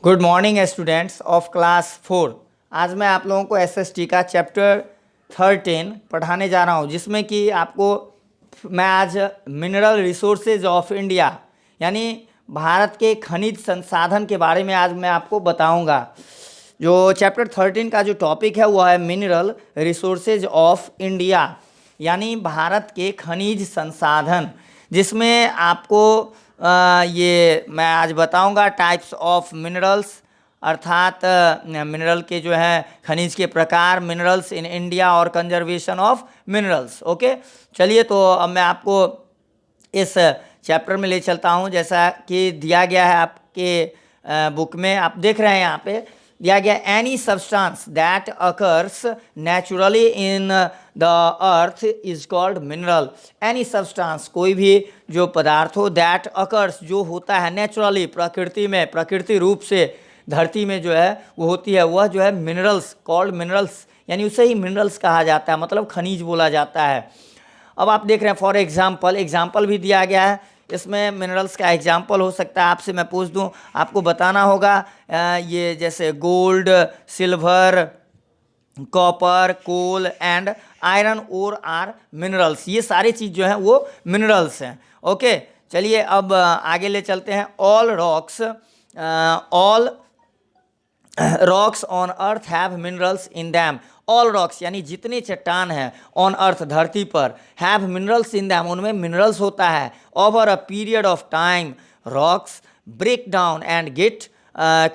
Good morning students of class 4। आज मैं आप लोगों को एसएसटी का चैप्टर 13 पढ़ाने जा रहा हूँ, जिसमें कि आपको मैं आज मिनरल रिसोर्सेज ऑफ इंडिया यानी भारत के खनिज संसाधन के बारे में आज मैं आपको बताऊंगा। जो चैप्टर 13 का जो टॉपिक है वह है मिनरल रिसोर्सेज ऑफ इंडिया यानी भारत के खनिज संसाधन, जिसमें आपको ये मैं आज बताऊंगा टाइप्स ऑफ मिनरल्स, अर्थात मिनरल के जो है खनिज के प्रकार, मिनरल्स इन इंडिया और कंजर्वेशन ऑफ मिनरल्स। ओके, चलिए तो अब मैं आपको इस चैप्टर में ले चलता हूँ। जैसा कि दिया गया है आपके बुक में, आप देख रहे हैं यहाँ पे दिया गया any substance that occurs naturally in the earth is called mineral. Any substance, कोई भी जो पदार्थ हो, दैट अकर्स जो होता है नेचुरली, प्रकृति में, प्रकृति रूप से धरती में जो है वो होती है, वह जो है मिनरल्स, कॉल्ड मिनरल्स, यानी उसे ही मिनरल्स कहा जाता है, मतलब खनिज बोला जाता है। अब आप देख रहे हैं फॉर एग्जाम्पल भी दिया गया है। इसमें मिनरल्स का एग्जाम्पल हो सकता है, आपसे मैं पूछ दूं, आपको बताना होगा ये जैसे gold, silver, copper, coal and iron ore are minerals. ये सारी चीज़ जो है वो मिनरल्स हैं। ओके, चलिए अब आगे ले चलते हैं। All rocks on earth have minerals in them. All rocks यानी जितने चट्टान हैं ऑन अर्थ, धरती पर, हैव मिनरल्स इन दैम, उनमें मिनरल्स होता है। Over a period of time rocks break down and get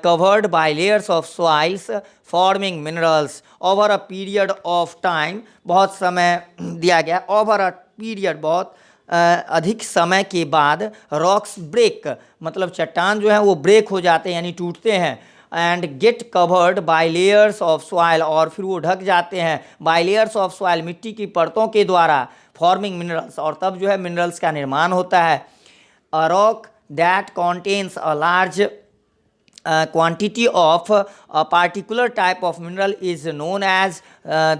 covered by layers of soils forming minerals। over a period of time, बहुत समय दिया गया, over a period बहुत अधिक समय के बाद, रॉक्स ब्रेक मतलब चट्टान जो है वो ब्रेक हो जाते हैं यानी टूटते हैं, and get covered by layers of soil, और फिर वो ढक जाते हैं बाय लेयर्स ऑफ सॉइल, मिट्टी की परतों के द्वारा, फॉर्मिंग मिनरल्स, और तब जो है मिनरल्स का निर्माण होता है। A rock that contains a large quantity of a particular type of mineral is known as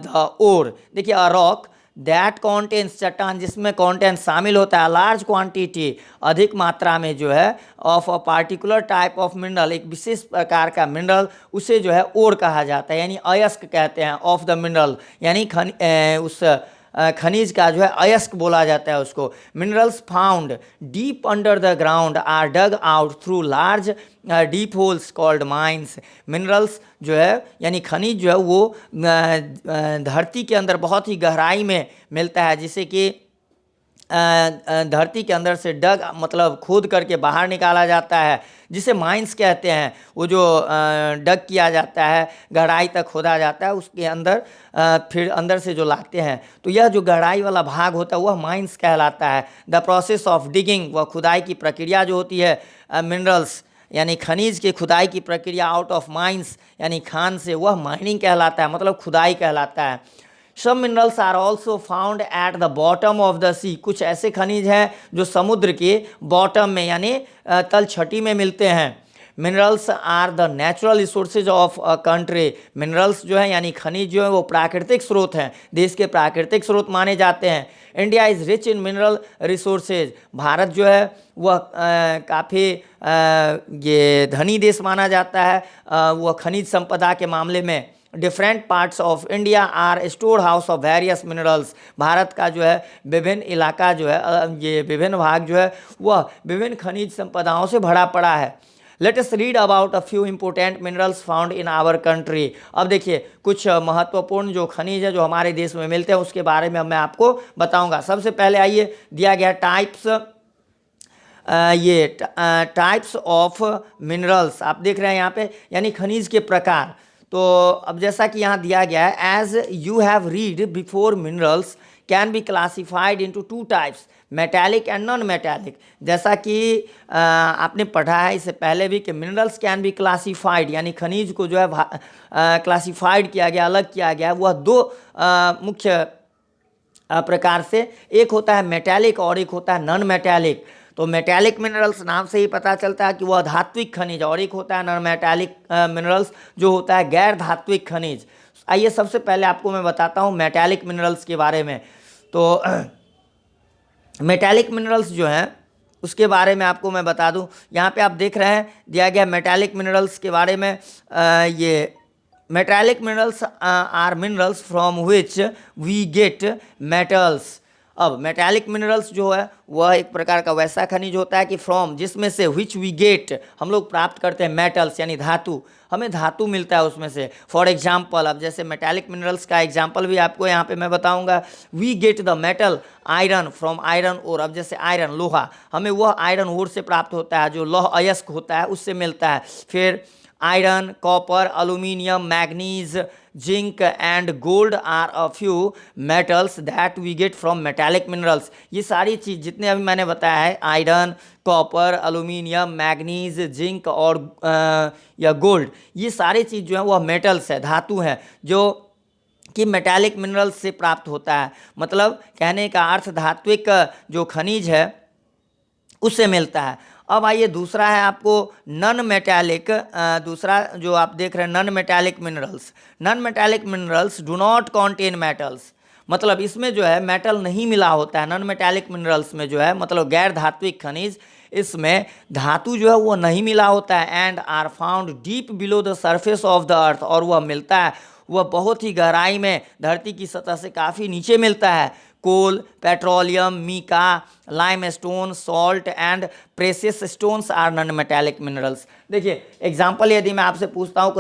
the ore। देखिए, a rock that contains, चट्टान जिसमें content शामिल होता है, large quantity अधिक मात्रा में जो है, of a particular type of mineral एक विशेष प्रकार का मिनरल, उसे जो है ore कहा जाता है, यानी अयस्क कहते हैं, of the mineral यानी उस खनिज का जो है अयस्क बोला जाता है उसको। Minerals found deep under the ground are dug out through large deep holes called mines. Minerals जो है यानी खनिज जो है वो धरती के अंदर बहुत ही गहराई में मिलता है, जिसे कि धरती के अंदर से डग मतलब खोद करके बाहर निकाला जाता है, जिसे माइंस कहते हैं। वो जो डग किया जाता है, गहराई तक खोदा जाता है, उसके अंदर फिर अंदर से जो लाते हैं, तो यह जो गहराई वाला भाग होता है वह माइंस कहलाता है। द प्रोसेस ऑफ डिगिंग, वह खुदाई की प्रक्रिया जो होती है, मिनरल्स यानी खनिज की खुदाई की प्रक्रिया, आउट ऑफ माइंस यानी खान से, वह माइनिंग कहलाता है, मतलब खुदाई कहलाता है। सब minerals are also found at the bottom of the sea. कुछ ऐसे खनिज हैं जो समुद्र के बॉटम में यानी तलछटी में मिलते हैं। Minerals are the natural resources of a country. Minerals जो है यानी खनिज जो है वो प्राकृतिक स्रोत हैं, देश के प्राकृतिक स्रोत माने जाते हैं। India is rich in mineral resources. Bharat जो है वह काफ़ी ये धनी देश माना जाता है वह खनिज संपदा के मामले में। Different parts of India are store house of various minerals. Bharat का जो है विभिन्न इलाका जो है ये विभिन्न भाग जो है वह विभिन्न खनिज संपदाओं से भरा पड़ा है। Let us read about a few important minerals found in our country. अब देखिए कुछ महत्वपूर्ण जो खनिज है जो हमारे देश में मिलते हैं उसके बारे में अब मैं आपको बताऊंगा। सबसे पहले आइए, दिया गया टाइप्स, ये टाइप्स ऑफ मिनरल्स आप देख रहे हैं यहाँ पे, यानी खनिज के प्रकार। तो अब जैसा कि यहाँ दिया गया है, as you have read before, minerals can be classified into two types, metallic and non metallic. जैसा कि आपने पढ़ा है इससे पहले भी कि मिनरल्स कैन बी क्लासिफाइड यानी खनिज को जो है क्लासिफाइड किया गया, अलग किया गया। वह दो मुख्य प्रकार से, एक होता है मेटालिक और एक होता है नॉन मेटालिक। तो मेटालिक मिनरल्स नाम से ही पता चलता है कि वह धात्विक खनिज, और एक होता है नॉन मेटालिक मिनरल्स जो होता है गैर धात्विक खनिज। आइए सबसे पहले आपको मैं बताता हूँ मेटालिक मिनरल्स के बारे में। तो मेटालिक मिनरल्स जो हैं उसके बारे में आपको मैं बता दूं। यहाँ पे आप देख रहे हैं दिया गया मेटालिक मिनरल्स के बारे में। ये metallic minerals are minerals from which we get metals. अब मेटालिक मिनरल्स जो है वह एक प्रकार का वैसा खनिज होता है कि फ्रॉम, जिसमें से विच वी गेट, हम लोग प्राप्त करते हैं मेटल्स यानी धातु, हमें धातु मिलता है उसमें से। फॉर एग्जाम्पल, अब जैसे मेटालिक मिनरल्स का एग्जाम्पल भी आपको यहाँ पे मैं बताऊंगा। We get the metal iron from iron ore. अब जैसे आयरन लोहा, हमें वह आयरन ओर से प्राप्त होता है, जो लौह अयस्क होता है उससे मिलता है। फिर iron, copper, aluminium, manganese, zinc and gold are a few metals that we get from metallic minerals. ये सारी चीज़ जितने अभी मैंने बताया है, iron, copper, aluminium, manganese, zinc और या गोल्ड, ये सारी चीज़ जो है वह मेटल्स है, धातु है, जो कि मेटालिक मिनरल्स से प्राप्त होता है। मतलब कहने का अर्थ धात्विक जो खनिज है उससे मिलता है। अब आइए दूसरा है आपको नॉन मेटालिक, दूसरा जो आप देख रहे हैं non metallic minerals. Non metallic minerals do not contain metals, मतलब इसमें जो है मेटल नहीं मिला होता है। नॉन मेटालिक मिनरल्स में जो है मतलब गैर धात्विक खनिज, इसमें धातु जो है वो नहीं मिला होता है। And are found deep below the surface of the earth, और वह मिलता है वह बहुत ही गहराई में, धरती की सतह से काफ़ी नीचे मिलता है। Coal, petroleum, mica, limestone, salt and precious stones are non metallic minerals. देखिए एग्जाम्पल यदि मैं आपसे पूछता हूँ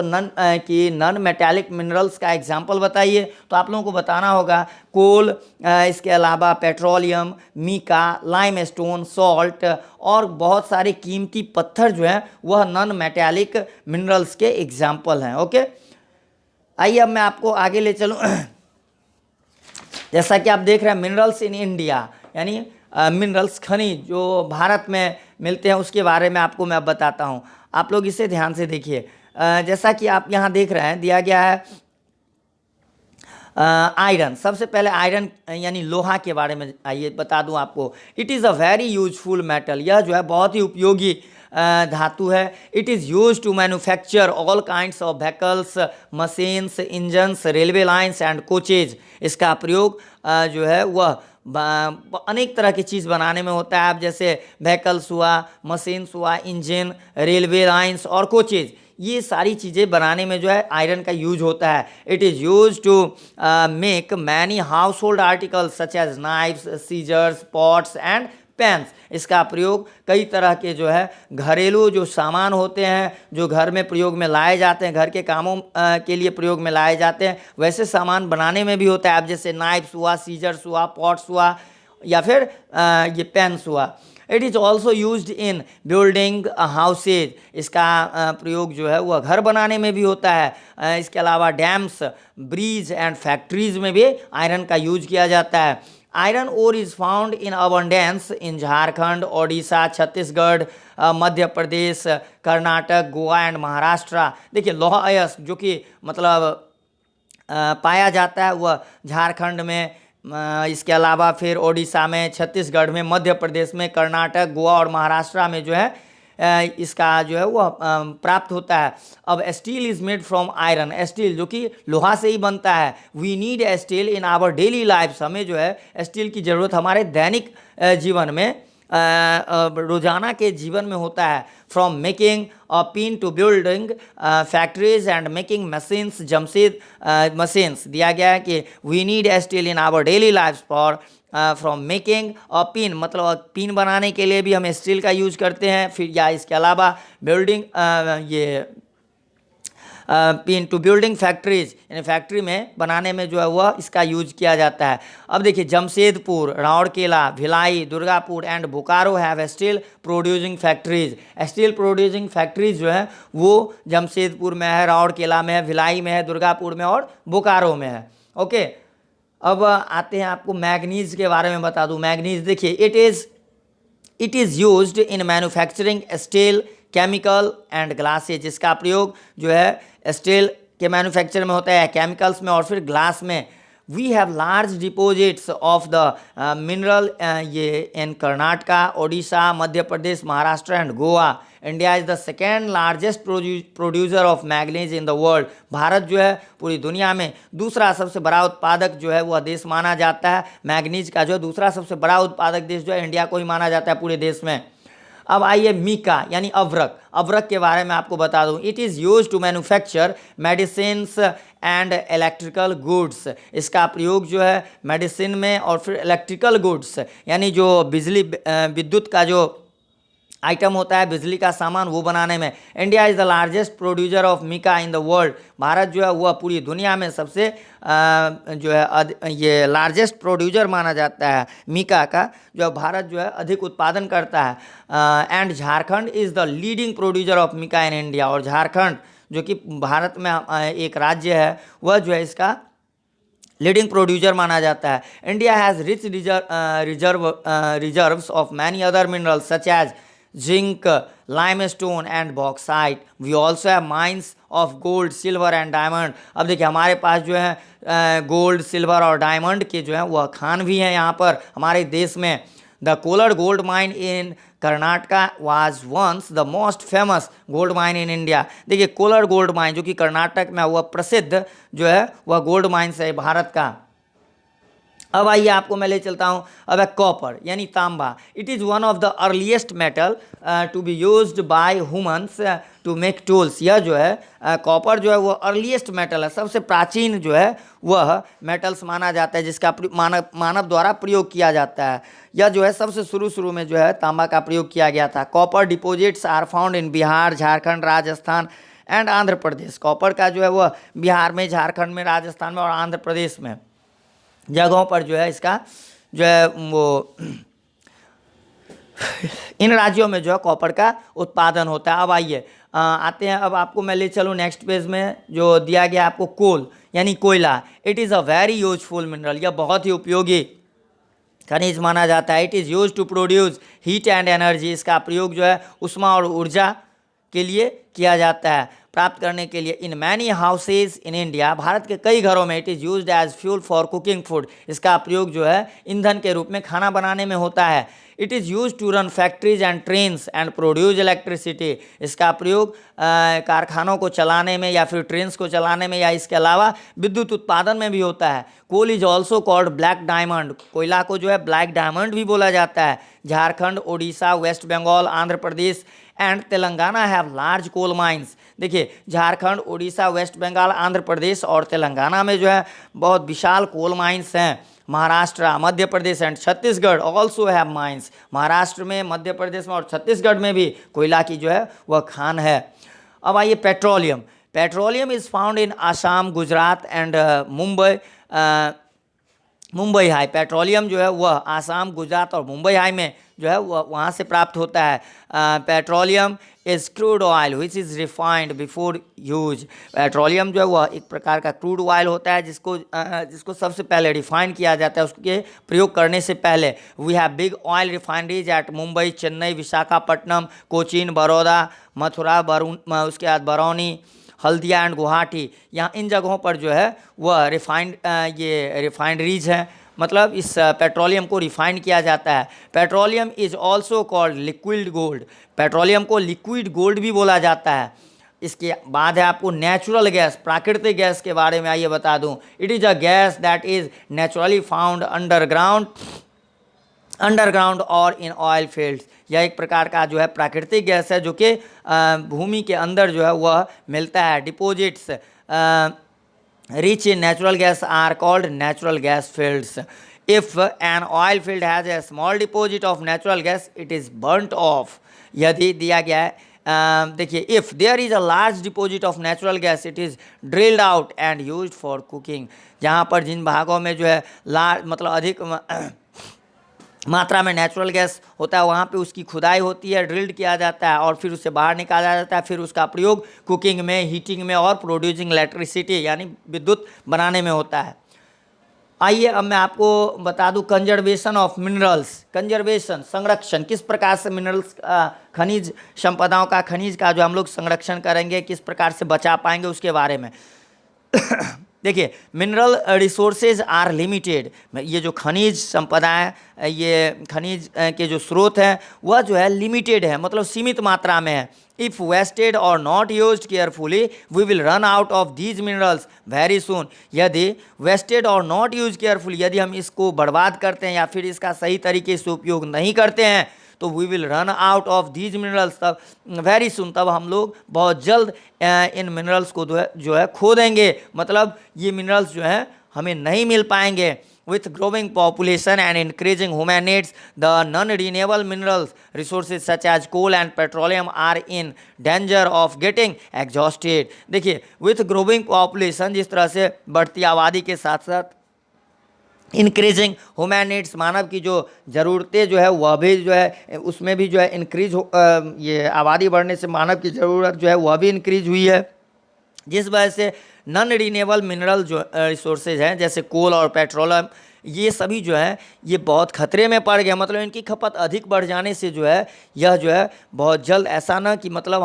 कि नॉन मेटालिक मिनरल्स का एग्जाम्पल बताइए, तो आप लोगों को बताना होगा कोल, इसके अलावा पेट्रोलियम, मीका, लाइमस्टोन, सॉल्ट और बहुत सारे कीमती पत्थर जो हैं वह नॉन मेटालिक मिनरल्स के एग्जाम्पल हैं। ओके, आइए अब मैं आपको आगे ले चलूँ। जैसा कि आप देख रहे हैं मिनरल्स इन इंडिया, यानी मिनरल्स खनिज जो भारत में मिलते हैं उसके बारे में आपको मैं बताता हूं। आप लोग इसे ध्यान से देखिए। जैसा कि आप यहां देख रहे हैं दिया गया है आयरन। सबसे पहले आयरन यानी लोहा के बारे में आइए बता दूं आपको। It is a very useful metal, यह जो है बहुत ही उपयोगी धातु है। It is use to manufacture all kinds of vehicles, machines, engines, railway lines and coaches. इसका प्रयोग जो है वह अनेक तरह की चीज़ बनाने में होता है। अब जैसे व्हीकल्स हुआ, मशीन्स हुआ, इंजन, रेलवे लाइन्स और कोचेज, ये सारी चीज़ें बनाने में जो है आयरन का यूज होता है। It is use to make many household articles such as knives, scissors, pots and pans. इसका प्रयोग कई तरह के जो है घरेलू जो सामान होते हैं, जो घर में प्रयोग में लाए जाते हैं, घर के कामों के लिए प्रयोग में लाए जाते हैं, वैसे सामान बनाने में भी होता है। अब जैसे नाइफ्स हुआ, सीजर्स हुआ, पॉट्स हुआ या फिर ये पेन्स हुआ। It is also use in building houses. इसका प्रयोग जो है वह घर बनाने में भी होता है। इसके अलावा डैम्स, ब्रिज एंड फैक्ट्रीज में भी आयरन का यूज किया जाता है। Iron ore is found in abundance in Jharkhand, Odisha, Chhattisgarh, Madhya Pradesh, Karnataka, Goa and Maharashtra. देखिए लौह अयस्क जो कि मतलब पाया जाता है वह झारखंड में, इसके अलावा फिर ओडिशा में, छत्तीसगढ़ में, मध्य प्रदेश में, कर्नाटक, गोवा और महाराष्ट्र में जो है इसका जो है वह प्राप्त होता है। अब steel is made from iron, steel जो कि लोहा से ही बनता है। We need steel in our daily life, हमें जो है स्टील की ज़रूरत हमारे दैनिक जीवन में, रोजाना के जीवन में होता है। From making a pin to building factories and making machines, Jamshed machines दिया गया है कि we need steel in our daily life for from making a pin, मतलब पिन बनाने के लिए भी हम स्टील का यूज करते हैं। फिर या इसके अलावा बिल्डिंग ये पिन टू बिल्डिंग फैक्ट्रीज, यानी फैक्ट्री में बनाने में जो है वह इसका यूज किया जाता है। अब देखिए Jamshedpur, Rourkela, Bhilai, Durgapur and Bokaro have steel producing factories. Steel producing factories जो है वो जमशेदपुर में है, राउरकेला में है, भिलाई में है, दुर्गापुर में और बोकारो में है। ओके, अब आते हैं आपको मैग्नीज के बारे में बता दूं। मैग्नीज देखिए it is used in manufacturing steel, chemical and glasses. इसका प्रयोग जो है स्टील के मैन्युफैक्चर में होता है, केमिकल्स में और फिर ग्लास में। We have large deposits of the mineral ये in Karnataka, Odisha, Madhya Pradesh, Maharashtra and Goa. India is the second largest producer of manganese in the world. Bharat जो है पूरी दुनिया में दूसरा सबसे बड़ा उत्पादक जो है वह देश माना जाता है। मैग्नीज का जो है दूसरा सबसे बड़ा उत्पादक देश जो है इंडिया को ही माना जाता है पूरे देश में। अब आइए मीका यानी अवरक। अवरक के बारे में आपको बता दूं, it is use to manufacture medicines and electrical goods. इसका प्रयोग जो है मेडिसिन में और फिर इलेक्ट्रिकल गुड्स यानी जो बिजली विद्युत का जो आइटम होता है, बिजली का सामान, वो बनाने में। India is the largest producer of mica in the world. Bharat जो है वह पूरी दुनिया में सबसे जो है ये लार्जेस्ट प्रोड्यूसर माना जाता है मिका का, जो भारत जो है अधिक उत्पादन करता है। And Jharkhand is the leading producer of mica in India. और झारखंड जो कि भारत में एक राज्य है, वह जो है इसका लीडिंग प्रोड्यूसर माना जाता है। India has rich reserves of many other minerals such as zinc, limestone and bauxite. We also have mines of gold, silver and diamond. अब देखिए हमारे पास जो है गोल्ड, सिल्वर और डायमंड के जो है वह खान भी हैं यहाँ पर हमारे देश में। The Kolar gold mine in Karnataka was once the most famous gold mine in India. देखिए कोलर गोल्ड माइन जो कि कर्नाटक में वह प्रसिद्ध जो है वह गोल्ड माइन्स है भारत का। अब आइए आपको मैं ले चलता हूँ अब है कॉपर यानी तांबा। It is one of the earliest metal to be used by humans to make tools. यह जो है कॉपर जो है वो अर्लीस्ट मेटल है, सबसे प्राचीन जो है वह मेटल्स माना जाता है जिसका मानव द्वारा प्रयोग किया जाता है। यह जो है सबसे शुरू में जो है तांबा का प्रयोग किया गया था। Copper deposits are found in Bihar, Jharkhand, Rajasthan and Andhra Pradesh. Copper का जो है वह बिहार में, झारखंड में, राजस्थान में और आंध्र प्रदेश में जगहों पर जो है इसका जो है वो इन राज्यों में जो है कॉपर का उत्पादन होता है। अब आइए आते हैं, अब आपको मैं ले चलूँ नेक्स्ट पेज में जो दिया गया आपको कोल यानी कोयला। It is a very useful mineral. यह बहुत ही उपयोगी खनिज माना जाता है। It is use to produce heat and energy. इसका प्रयोग जो है उष्मा और ऊर्जा के लिए किया जाता है, प्राप्त करने के लिए। In many houses in India, Bharat के कई घरों में it is used as fuel for cooking food. इसका प्रयोग जो है ईंधन के रूप में खाना बनाने में होता है। It is use to run factories and trains and produce electricity. इसका प्रयोग कारखानों को चलाने में या फिर ट्रेन्स को चलाने में या इसके अलावा विद्युत उत्पादन में भी होता है। Coal is also called black diamond. कोयला को जो है ब्लैक डायमंड भी बोला जाता है। Jharkhand, Orissa, West Bengal, Andhra Pradesh and Telangana have large coal mines. देखिए झारखंड, उड़ीसा, वेस्ट बंगाल, आंध्र प्रदेश और तेलंगाना में जो है बहुत विशाल कोल माइंस हैं। Maharashtra, Madhya Pradesh and Chhattisgarh also have mines. Maharashtra में, मध्य प्रदेश में और छत्तीसगढ़ में भी कोयला की जो है वह खान है। अब आइए petroleum. Petroleum is found in Assam, Gujarat and Mumbai high. Petroleum जो है वह आसाम, गुजरात और मुंबई हाई में जो है वह वहाँ से प्राप्त होता है। Petroleum is crude oil which is refined before use. Petroleum जो है वह एक प्रकार का क्रूड ऑयल होता है जिसको सबसे पहले रिफाइन किया जाता है उसके प्रयोग करने से पहले। We have big oil refineries at Mumbai, Chennai, Visakhapatnam, Cochin, Baroda, Mathura, उसके बाद बरौनी, हल्दिया एंड गुवाहाटी। यहाँ इन जगहों पर जो है वह ये रिफाइनरीज हैं, मतलब इस पेट्रोलियम को रिफाइन किया जाता है। Petroleum is also called liquid gold. Petroleum को लिक्विड गोल्ड भी बोला जाता है। इसके बाद है आपको नेचुरल गैस, प्राकृतिक गैस के बारे में आइए बता दूं। It is a gas that is naturally found underground और इन ऑयल फील्ड्स। यह एक प्रकार का जो है प्राकृतिक गैस है जो कि भूमि के अंदर जो है वह मिलता है। Deposits rich in natural gas are called natural gas fields. If an oil field has a small deposit of natural gas, it is burnt off. यदि दिया गया है देखिए, if there is a large deposit of natural gas, it is drilled out and used for cooking. जहाँ पर जिन भागों में जो है मतलब अधिक मात्रा में नेचुरल गैस होता है वहाँ पे उसकी खुदाई होती है, ड्रिल्ड किया जाता है और फिर उसे बाहर निकाला जाता है। फिर उसका प्रयोग कुकिंग में, हीटिंग में और प्रोड्यूसिंग इलेक्ट्रिसिटी यानी विद्युत बनाने में होता है। आइए अब मैं आपको बता दूं कंजर्वेशन ऑफ मिनरल्स। कंजर्वेशन, संरक्षण, किस प्रकार से मिनरल्स खनिज संपदाओं का, खनिज का जो हम लोग संरक्षण करेंगे, किस प्रकार से बचा पाएंगे उसके बारे में। देखिए मिनरल रिसोर्सेज आर लिमिटेड। ये जो खनिज संपदा है, ये खनिज के जो स्रोत हैं वह जो है लिमिटेड है, मतलब सीमित मात्रा में है। इफ़ वेस्टेड और not used carefully we will run out of these minerals very soon. यदि वेस्टेड और नॉट यूज केयरफुली, यदि हम इसको बर्बाद करते हैं या फिर इसका सही तरीके से उपयोग नहीं करते हैं तो we will run out of these minerals, तब वेरी सुन, तब हम लोग बहुत जल्द इन मिनरल्स को जो है खो देंगे, मतलब ये मिनरल्स जो है हमें नहीं मिल पाएंगे। With growing population and increasing human needs, the non-renewable minerals resources such as coal and petroleum are in danger of getting exhausted। देखिए, with growing population, जिस तरह से बढ़ती आबादी के साथ साथ इंक्रीजिंग ह्यूमन नीड्स, मानव की जो ज़रूरतें जो है वह भी जो है उसमें भी जो है इंक्रीज ये आबादी बढ़ने से मानव की ज़रूरत जो है वह भी इंक्रीज हुई है, जिस वजह से नॉन रिन्यूएबल मिनरल जो रिसोर्सेज हैं जैसे कोल और पेट्रोलियम, ये सभी जो है ये बहुत खतरे में पड़ गए। मतलब इनकी खपत अधिक बढ़ जाने से जो है यह जो है बहुत जल्द ऐसा ना कि मतलब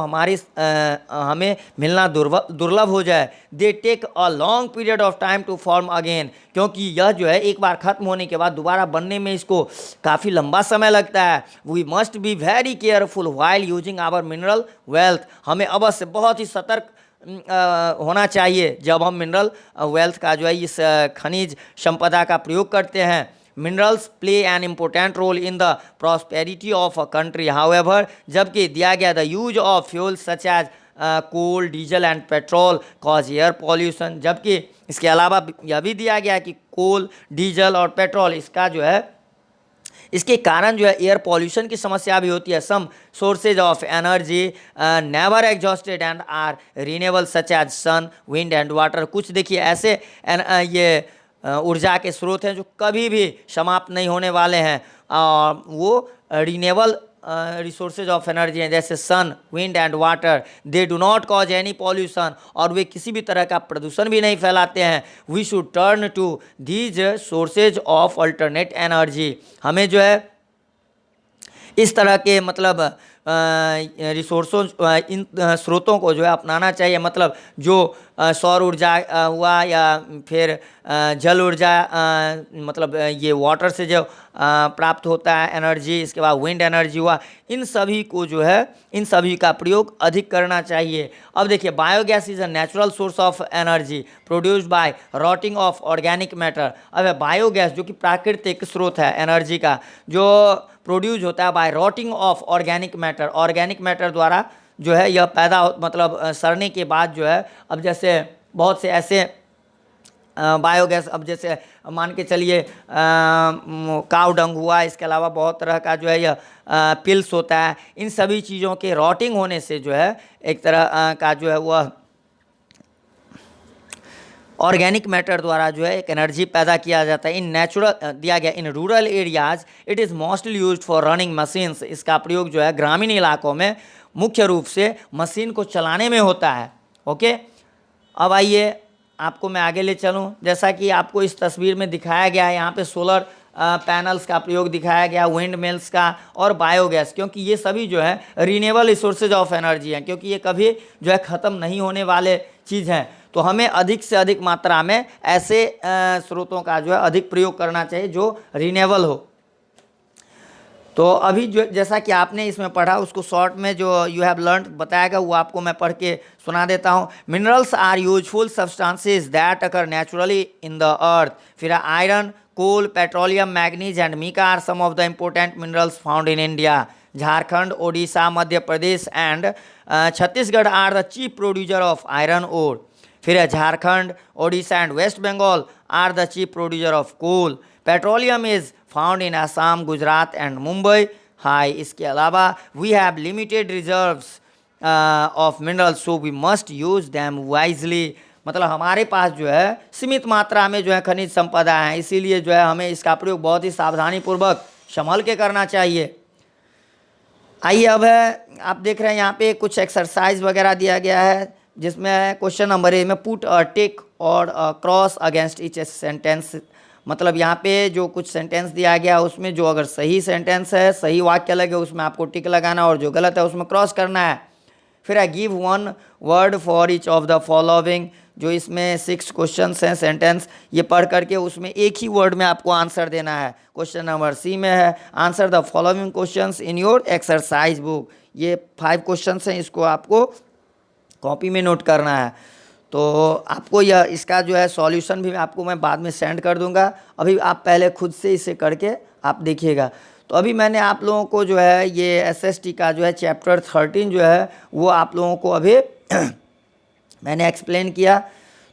हमें मिलना दुर्लभ हो जाए। They take a long period of time to form again, क्योंकि यह जो है एक बार ख़त्म होने के बाद दोबारा बनने में इसको काफ़ी लंबा समय लगता है। We must be very careful while using our mineral wealth, हमें अवश्य बहुत ही सतर्क होना चाहिए जब हम मिनरल वेल्थ का जो है इस खनिज संपदा का प्रयोग करते हैं। Minerals play an important role in the prosperity of a country, however, जबकि दिया गया the use of fuel such as coal, diesel and petrol cause air pollution, जबकि इसके अलावा यह भी दिया गया कि कोल, डीजल और पेट्रोल इसका जो है इसके कारण जो है एयर पॉल्यूशन की समस्या भी होती है। Some sources of energy never exhausted and are renewable such as sun, wind and water, कुछ देखिए ऐसे ये ऊर्जा के स्रोत हैं जो कभी भी समाप्त नहीं होने वाले हैं, और वो रिन्यूएबल रिसोर्सेज ऑफ एनर्जी हैं जैसे sun, wind and water. They do not cause any pollution, और वे किसी भी तरह का प्रदूषण भी नहीं फैलाते हैं। We should turn to these sources of alternate energy, हमें जो है इस तरह के मतलब रिसोर्सों इन स्रोतों को जो है अपनाना चाहिए। मतलब जो सौर ऊर्जा हुआ या फिर जल ऊर्जा, मतलब ये वाटर से जो प्राप्त होता है एनर्जी, इसके बाद विंड एनर्जी हुआ, इन सभी को जो है इन सभी का प्रयोग अधिक करना चाहिए। अब देखिए, biogas is a natural source of energy produced by rotting of organic matter. अब बायोगैस जो कि प्राकृतिक स्रोत है एनर्जी का, जो प्रोड्यूस होता है by rotting of organic matter, organic matter द्वारा जो है यह पैदा मतलब सड़ने के बाद जो है, अब जैसे बहुत से ऐसे बायोगैस, अब जैसे मान के चलिए काऊ डंग हुआ, इसके अलावा बहुत तरह का जो है यह पिल्स होता है, इन सभी चीज़ों के रॉटिंग होने से जो है एक तरह का जो है वह ऑर्गेनिक मैटर द्वारा जो है एक एनर्जी पैदा किया जाता है। इन नेचुरल दिया गया in rural areas it is mostly used for running machines, इसका प्रयोग जो है ग्रामीण इलाकों में मुख्य रूप से मशीन को चलाने में होता है। ओके, अब आइए आपको मैं आगे ले चलूँ। जैसा कि आपको इस तस्वीर में दिखाया गया है, यहाँ पे सोलर पैनल्स का प्रयोग दिखाया गया, विंड मिल्स का और बायोगैस, क्योंकि ये सभी जो है रिन्यूएबल रिसोर्सेज ऑफ एनर्जी हैं, क्योंकि ये कभी जो है ख़त्म नहीं होने वाले चीज़ हैं। तो हमें अधिक से अधिक मात्रा में ऐसे स्रोतों का जो है अधिक प्रयोग करना चाहिए जो रिन्यूएबल हो। तो अभी जो जैसा कि आपने इसमें पढ़ा उसको शॉर्ट में जो यू हैव लर्न बताया गया वो आपको मैं पढ़ के सुना देता हूँ। Minerals are useful substances that occur naturally in the earth. फिर iron, coal, petroleum, manganese and mica are some of the important minerals found in India. Jharkhand, Odisha, Madhya Pradesh and Chhattisgarh are the chief producer of iron ore. फिर Jharkhand, Odisha and West Bengal are the chief producer of coal. Petroleum is found in Assam, Gujarat and Mumbai High. इसके अलावा we have limited reserves of minerals so we must use them wisely. मतलब हमारे पास जो है सीमित मात्रा में जो है खनिज संपदा है, इसीलिए जो है हमें इसका प्रयोग बहुत ही सावधानीपूर्वक संभल के करना चाहिए। आइए अब है आप देख रहे हैं यहाँ पे कुछ एक्सरसाइज वगैरह दिया गया है, जिसमें क्वेश्चन नंबर ए में पुट अ टिक और क्रॉस अगेंस्ट ईच सेंटेंस। मतलब यहाँ पे जो कुछ सेंटेंस दिया गया उसमें जो अगर सही सेंटेंस है, सही वाक्य लगे उसमें आपको टिक लगाना और जो गलत है उसमें क्रॉस करना है। फिर I give one word for each of the following. जो इसमें 6 क्वेश्चंस हैं सेंटेंस, ये पढ़ करके उसमें एक ही वर्ड में आपको आंसर देना है। क्वेश्चन नंबर सी में है answer the following questions in your exercise book. ये 5 क्वेश्चंस हैं, इसको आपको कॉपी में नोट करना है। तो आपको यह इसका जो है सॉल्यूशन भी आपको मैं बाद में सेंड कर दूंगा, अभी आप पहले खुद से इसे करके आप देखिएगा। तो अभी मैंने आप लोगों को जो है ये एसएसटी का जो है चैप्टर 13 जो है वो आप लोगों को अभी मैंने एक्सप्लेन किया।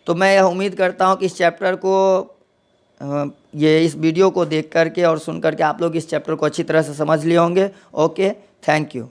तो मैं यह उम्मीद करता हूँ कि इस चैप्टर को ये इस वीडियो को देख करके और सुन करके आप लोग इस चैप्टर को अच्छी तरह से समझ लिए होंगे। Okay, thank you.